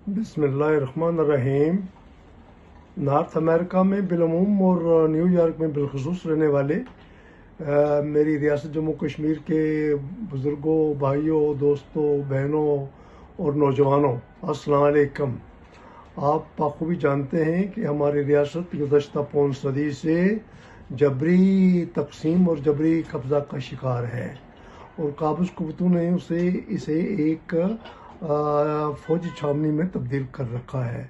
بسم اللہ الرحمن الرحیم۔ نارتھ امریکہ میں بالعموم اور نیو یارک میں بالخصوص رہنے والے میری ریاست جموں کشمیر کے بزرگوں، بھائیوں، دوستوں، بہنوں اور نوجوانوں، السلام علیکم۔ آپ بخوبی جانتے ہیں کہ ہماری ریاست گزشتہ پون صدی سے جبری تقسیم اور جبری قبضہ کا شکار ہے، اور قابض قوتوں نے اسے ایک فوجی چھاونی میں تبدیل کر رکھا ہے،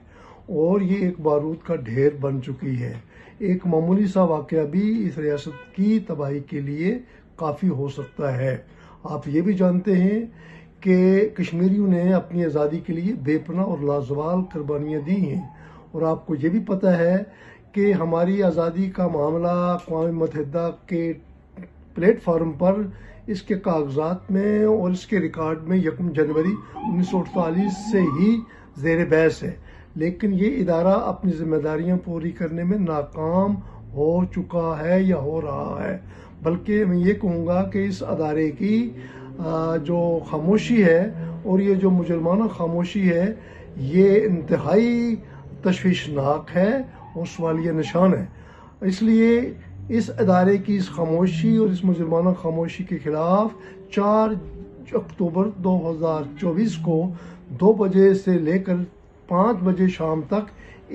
اور یہ ایک بارود کا ڈھیر بن چکی ہے۔ ایک معمولی سا واقعہ بھی اس ریاست کی تباہی کے لیے کافی ہو سکتا ہے۔ آپ یہ بھی جانتے ہیں کہ کشمیریوں نے اپنی آزادی کے لیے بے پناہ اور لازوال قربانیاں دی ہیں، اور آپ کو یہ بھی پتہ ہے کہ ہماری آزادی کا معاملہ اقوام متحدہ کے پلیٹ فارم پر اس کے کاغذات میں اور اس کے ریکارڈ میں 1 جنوری 1948 سے ہی زیر بحث ہے، لیکن یہ ادارہ اپنی ذمہ داریاں پوری کرنے میں ناکام ہو چکا ہے یا ہو رہا ہے۔ بلکہ میں یہ کہوں گا کہ اس ادارے کی جو خاموشی ہے اور یہ جو مجرمانہ خاموشی ہے، یہ انتہائی تشویشناک ہے اور سوالیہ نشان ہے۔ اس لیے اس ادارے کی اس خاموشی اور اس مجرمانہ خاموشی کے خلاف 4 اکتوبر 2024 کو 2 بجے سے لے کر 5 بجے شام تک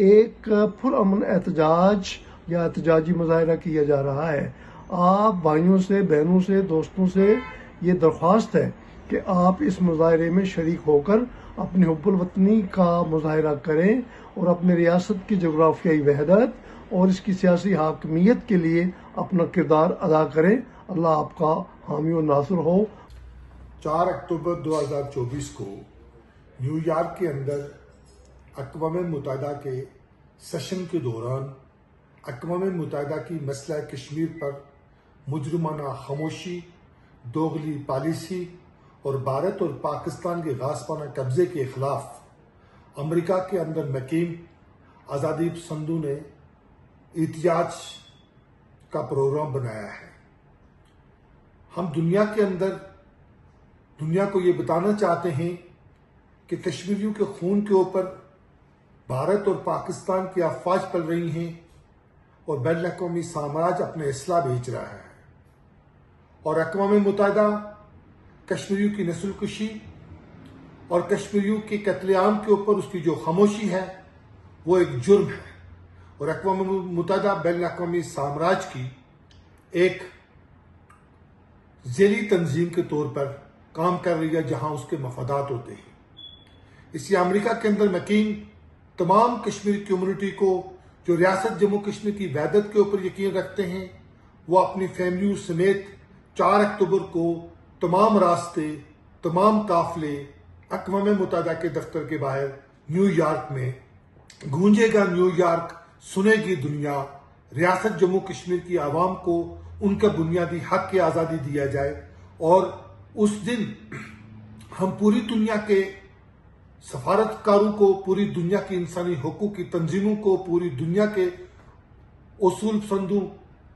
ایک پرامن احتجاج یا احتجاجی مظاہرہ کیا جا رہا ہے۔ آپ بھائیوں سے، بہنوں سے، دوستوں سے یہ درخواست ہے کہ آپ اس مظاہرے میں شریک ہو کر اپنی حب الوطنی کا مظاہرہ کریں اور اپنے ریاست کی جغرافیائی وحدت اور اس کی سیاسی حاکمیت کے لیے اپنا کردار ادا کریں۔ اللہ آپ کا حامی و ناصر ہو۔ 4 اکتوبر 2024 کو نیو یارک کے اندر اقوام متحدہ کے سیشن کے دوران اقوام متحدہ کی مسئلہ کشمیر پر مجرمانہ خاموشی، دوغلی پالیسی اور بھارت اور پاکستان کے غاصبانہ قبضے کے خلاف امریکہ کے اندر مقیم آزادی پسندوں نے احتجاج کا پروگرام بنایا ہے۔ ہم دنیا کو یہ بتانا چاہتے ہیں کہ کشمیریوں کے خون کے اوپر بھارت اور پاکستان کی افواج پل رہی ہیں اور بین الاقوامی سامراج اپنے اسلحہ بیچ رہا ہے، اور اقوام متحدہ کشمیریوں کی نسل کشی اور کشمیریوں کے قتل عام کے اوپر اس کی جو خاموشی ہے وہ ایک جرم ہے، اور اقوام متحدہ بین الاقوامی سامراج کی ایک ذیلی تنظیم کے طور پر کام کر رہی ہے جہاں اس کے مفادات ہوتے ہیں۔ اسی امریکہ کے اندر مقیم تمام کشمیری کمیونٹی کو جو ریاست جموں کشمیر کی وحدت کے اوپر یقین رکھتے ہیں، وہ اپنی فیملیوں سمیت 4 اکتوبر کو تمام راستے، تمام قافلے اقوام متحدہ کے دفتر کے باہر نیو یارک میں گونجے گا۔ نیو یارک سنے گی دنیا، ریاست جموں کشمیر کی عوام کو ان کا بنیادی حق کی آزادی دیا جائے، اور اس دن ہم پوری دنیا کے سفارتکاروں کو، پوری دنیا کی انسانی حقوق کی تنظیموں کو، پوری دنیا کے اصول پسندوں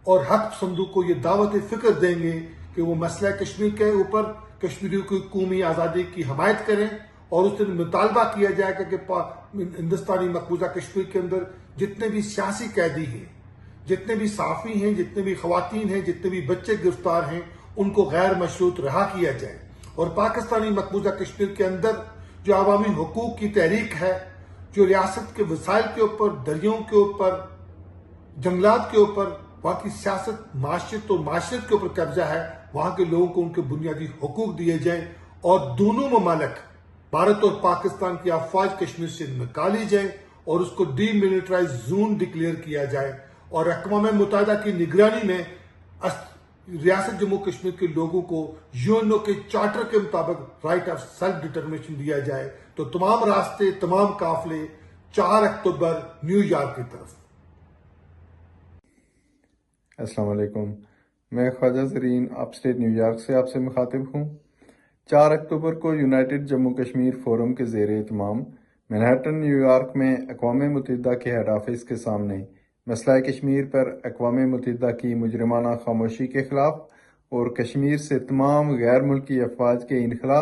اور حق پسندوں کو یہ دعوت فکر دیں گے کہ وہ مسئلہ کشمیر کے اوپر کشمیریوں کی قومی آزادی کی حمایت کریں، اور اس دن مطالبہ کیا جائے گا کہ ہندوستانی مقبوضہ کشمیر کے اندر جتنے بھی سیاسی قیدی ہیں، جتنے بھی صحافی ہیں، جتنے بھی خواتین ہیں، جتنے بھی بچے گرفتار ہیں، ان کو غیر مشروط رہا کیا جائے، اور پاکستانی مقبوضہ کشمیر کے اندر جو عوامی حقوق کی تحریک ہے، جو ریاست کے وسائل کے اوپر، دریاؤں کے اوپر، جنگلات کے اوپر، وہاں کی سیاست، معاشرت اور معاشرت کے اوپر قبضہ ہے، وہاں کے لوگوں کو ان کے بنیادی حقوق دیے جائیں، اور دونوں ممالک بھارت اور پاکستان کی افواج کشمیر سے نکالی جائیں اور اس کو ڈی ملٹرائز زون ڈکلیئر کیا جائے، اور اقوام متحدہ کی نگرانی میں ریاست جموں کشمیر کے لوگوں کو یونو کے چارٹر کے مطابق رائٹ آف سیلف ڈٹرمنیشن دیا جائے۔ تو تمام راستے، تمام قافلے 4 اکتوبر نیو یارک کی طرف۔ السلام علیکم، میں خواجہ زرین اپ اسٹیٹ نیو یارک سے آپ سے مخاطب ہوں۔ 4 اکتوبر کو یونائٹڈ جموں کشمیر فورم کے زیر اہتمام مینہٹن نیو یارک میں اقوام متحدہ کے ہیڈ آفس کے سامنے مسئلہ کشمیر پر اقوام متحدہ کی مجرمانہ خاموشی کے خلاف اور کشمیر سے تمام غیر ملکی افواج کے انخلا،